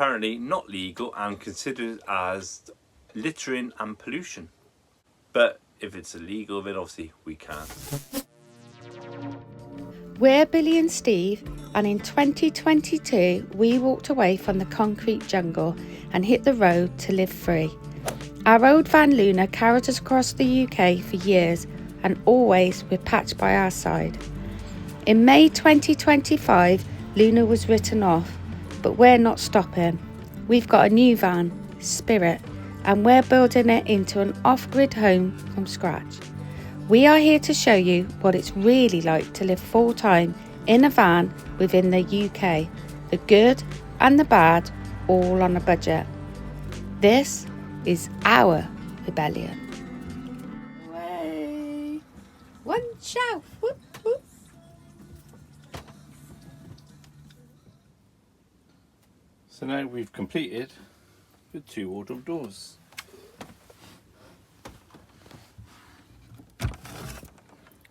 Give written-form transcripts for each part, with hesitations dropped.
apparently not legal and considered as littering and pollution. But if it's illegal, then obviously we can't. We're Billie and Steve, and in 2022 we walked away from the concrete jungle and hit the road to live free. Our old van Luna carried us across the UK for years, and always with Patch by our side. In May 2025, Luna was written off, but we're not stopping. We've got a new van, Spirit, and we're building it into an off-grid home from scratch. We are here to show you what it's really like to live full-time in a van within the UK, the good and the bad, all on a budget. This is our rebellion. Way. One shout. Whoop, whoop. So now we've completed the 2 wardrobe doors.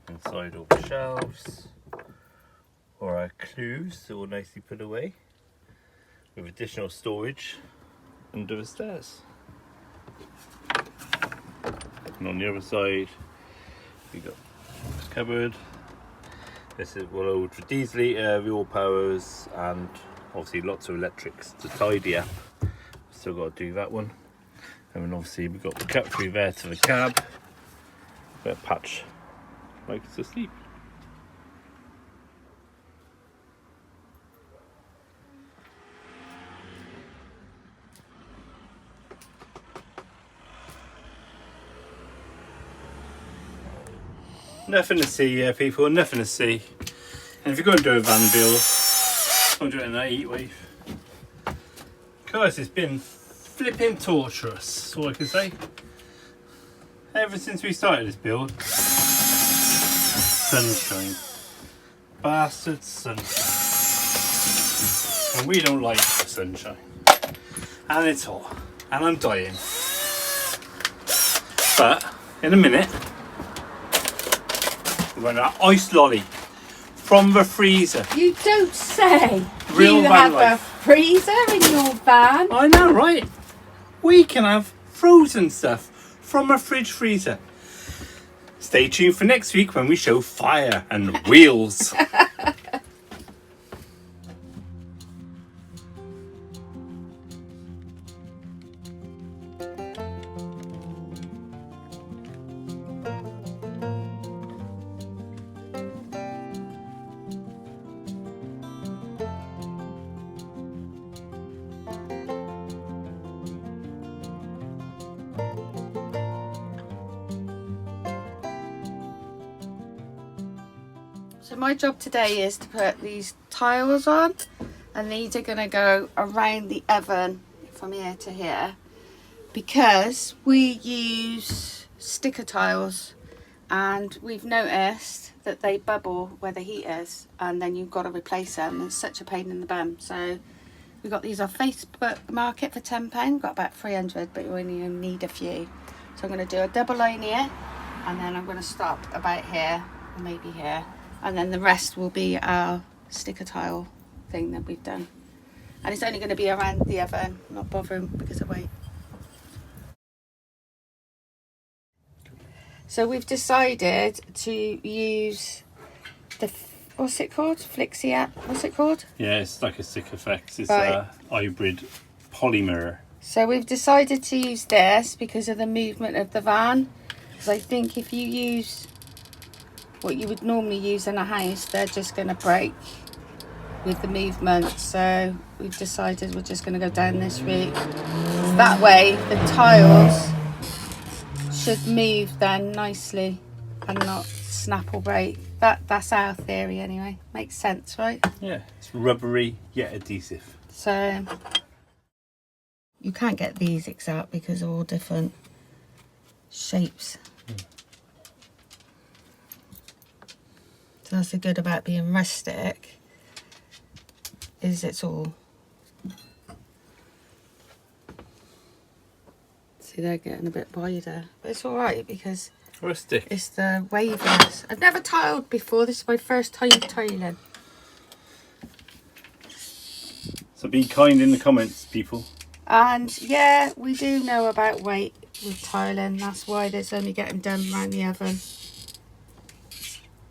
Inside all the shelves, or our clues, all nicely put away, with additional storage under the stairs. And on the other side, we got this cupboard. This is will hold the diesel heater, the all powers, and obviously lots of electrics to tidy up. Still got to do that one. And then obviously we've got the cut through there to the cab, where Patch likes to sleep. Nothing to see here, people, nothing to see. And if you're going to do a van build, don't do it in that heat wave. Guys, it's been flipping torturous, that's all I can say. Ever since we started this build. Sunshine. Bastard sunshine. And we don't like the sunshine. And it's hot. And I'm dying. But, in a minute, we're going to ice lolly from the freezer. You don't say. Real you have Vanlife. a freezer in your van? I know, right? We can have frozen stuff from a fridge freezer. Stay tuned for next week when we show fire and wheels. So my job today is to put these tiles on, and these are going to go around the oven from here to here, because we use sticker tiles and we've noticed that they bubble where the heat is, and then you've got to replace them. It's such a pain in the bum. So we got these off Facebook Market for £10. Got about 300, but you only need a few. So I'm going to do a double line here, and then I'm going to stop about here, or maybe here. And then the rest will be our sticker tile thing that we've done. And it's only going to be around the oven, not bothering because of weight. So we've decided to use the, what's it called? Flixia, what's it called? Yeah, it's like a stick effect. It's Right. a hybrid polymer. So we've decided to use this because of the movement of the van. Because I think if you use what you would normally use in a house, they're just going to break with the movement. So we've decided we're just going to go down this route. That way the tiles should move then nicely and not snap or break. That's our theory anyway. Makes sense, right? Yeah, it's rubbery yet adhesive. So you can't get these exact because they're all different shapes. So that's the good about being rustic, is it's all, see they're getting a bit wider, but it's all right because Rustic. it's the waivers. I've never tiled before. This is my first time tiling. So be kind in the comments, people. And yeah, we do know about weight with tiling. That's why there's only getting done around the oven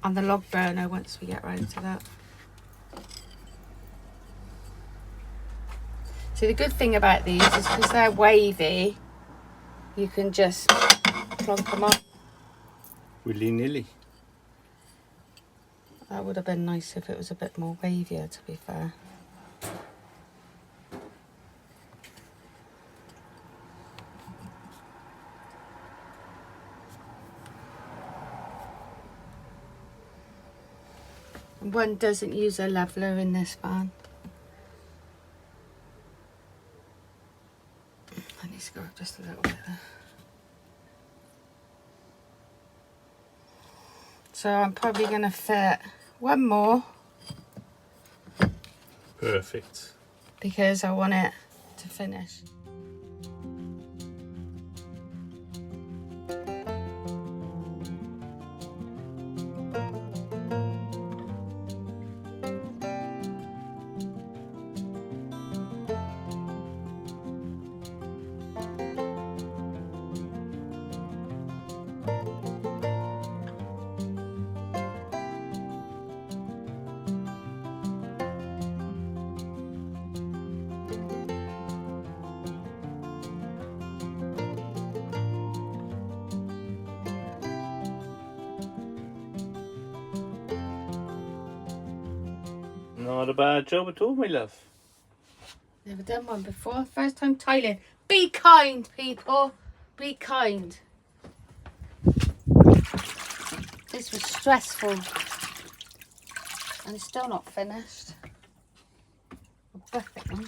and the log burner once we get round to that. So the good thing about these is because they're wavy, you can just plonk them on. Willy-nilly. That would have been nice if it was a bit more wavier, to be fair. One doesn't use a leveler in this van. I need to go up just a little bit there. So I'm probably going to fit one more. Perfect. Because I want it to finish. Not a bad job at all, my love. Never done one before. First time tiling. Be kind, people. Be kind. This was stressful. And it's still not finished. I'll buff it now.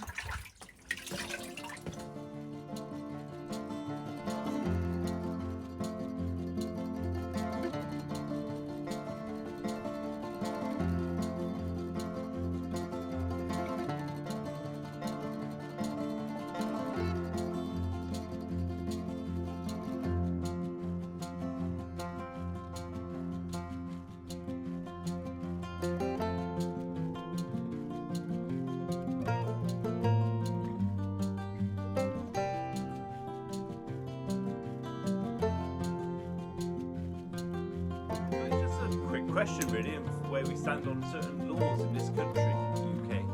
Question really of where we stand on certain laws in this country, UK.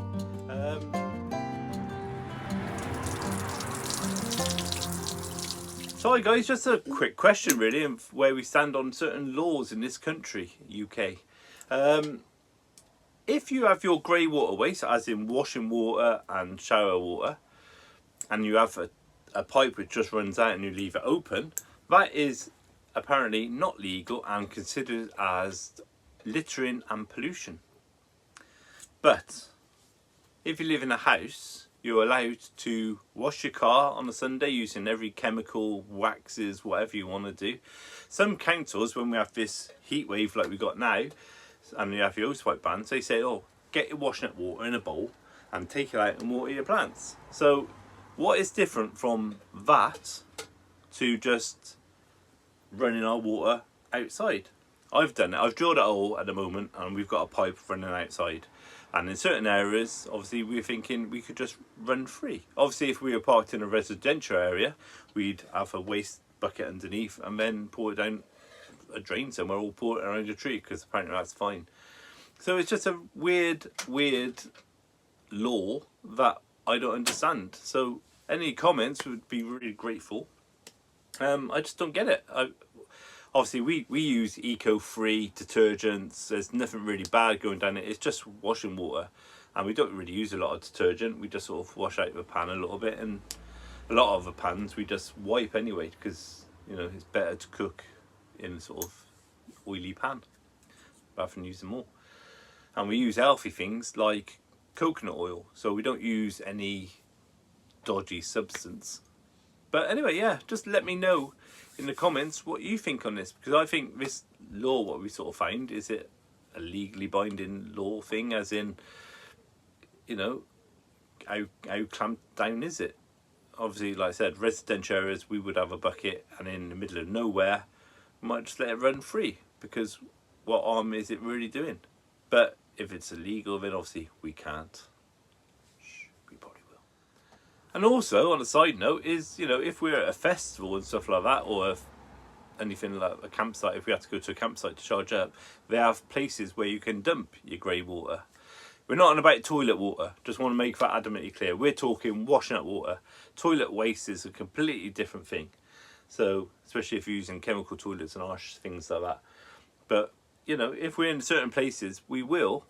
Sorry guys, just a quick question really of where we stand on certain laws in this country, UK. If you have your grey water waste, as in washing water and shower water, and you have a pipe which just runs out and you leave it open, that is apparently not legal and considered as littering and pollution. But if you live in a house, you're allowed to wash your car on a Sunday using every chemical, waxes, whatever you want to do. Some councils, when we have this heat wave like we got now, and you have your hosepipe bans, they say, oh, get your washing up water in a bowl and take it out and water your plants. So what is different from that to just running our water outside? I've done it. I've drilled a hole at the moment and we've got a pipe running outside. And in certain areas, obviously, we're thinking we could just run free. Obviously, if we were parked in a residential area, we'd have a waste bucket underneath and then pour it down a drain somewhere or pour it around a tree, because apparently that's fine. So it's just a weird law that I don't understand. So any comments would be really grateful. I just don't get it. Obviously, we use eco-free detergents. There's nothing really bad going down it. It's just washing water. And we don't really use a lot of detergent. We just sort of wash out the pan a little bit. And a lot of the pans we just wipe anyway, because, you know, it's better to cook in a sort of oily pan rather than use them all. And we use healthy things like coconut oil. So we don't use any dodgy substance. But anyway, yeah, just let me know in the comments what you think on this, because I think this law, what we sort of find, is it a legally binding law thing, as in, you know, how clamped down is it? Obviously, like I said, residential areas, we would have a bucket, and in the middle of nowhere, we might just let it run free, because what harm is it really doing? But if it's illegal, then obviously we can't. Shh, be And also, on a side note, is, you know, if we're at a festival and stuff like that, or anything like a campsite, if we have to go to a campsite to charge up, they have places where you can dump your grey water. We're not on about toilet water, just want to make that adamantly clear. We're talking washing up water. Toilet waste is a completely different thing. So, especially if you're using chemical toilets and harsh things like that. But, you know, if we're in certain places, we will,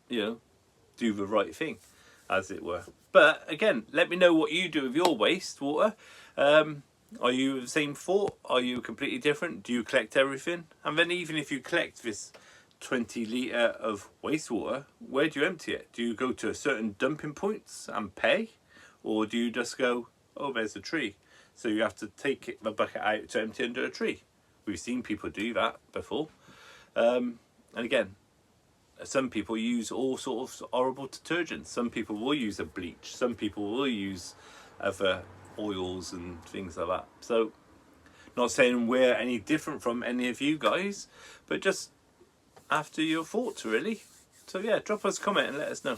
you know, do the right thing, as it were. But again, let me know what you do with your wastewater. Are you the same thought? Are you completely different? Do you collect everything? And then even if you collect this 20 litre of wastewater, where do you empty it? Do you go to certain dumping points and pay? Or do you just go, oh, there's a tree, so you have to take the bucket out to empty under a tree? We've seen people do that before. And again, some people use all sorts of horrible detergents. Some people will use a bleach. Some people will use other oils and things like that. So, not saying we're any different from any of you guys, but just after your thoughts, really. So yeah, drop us a comment and let us know.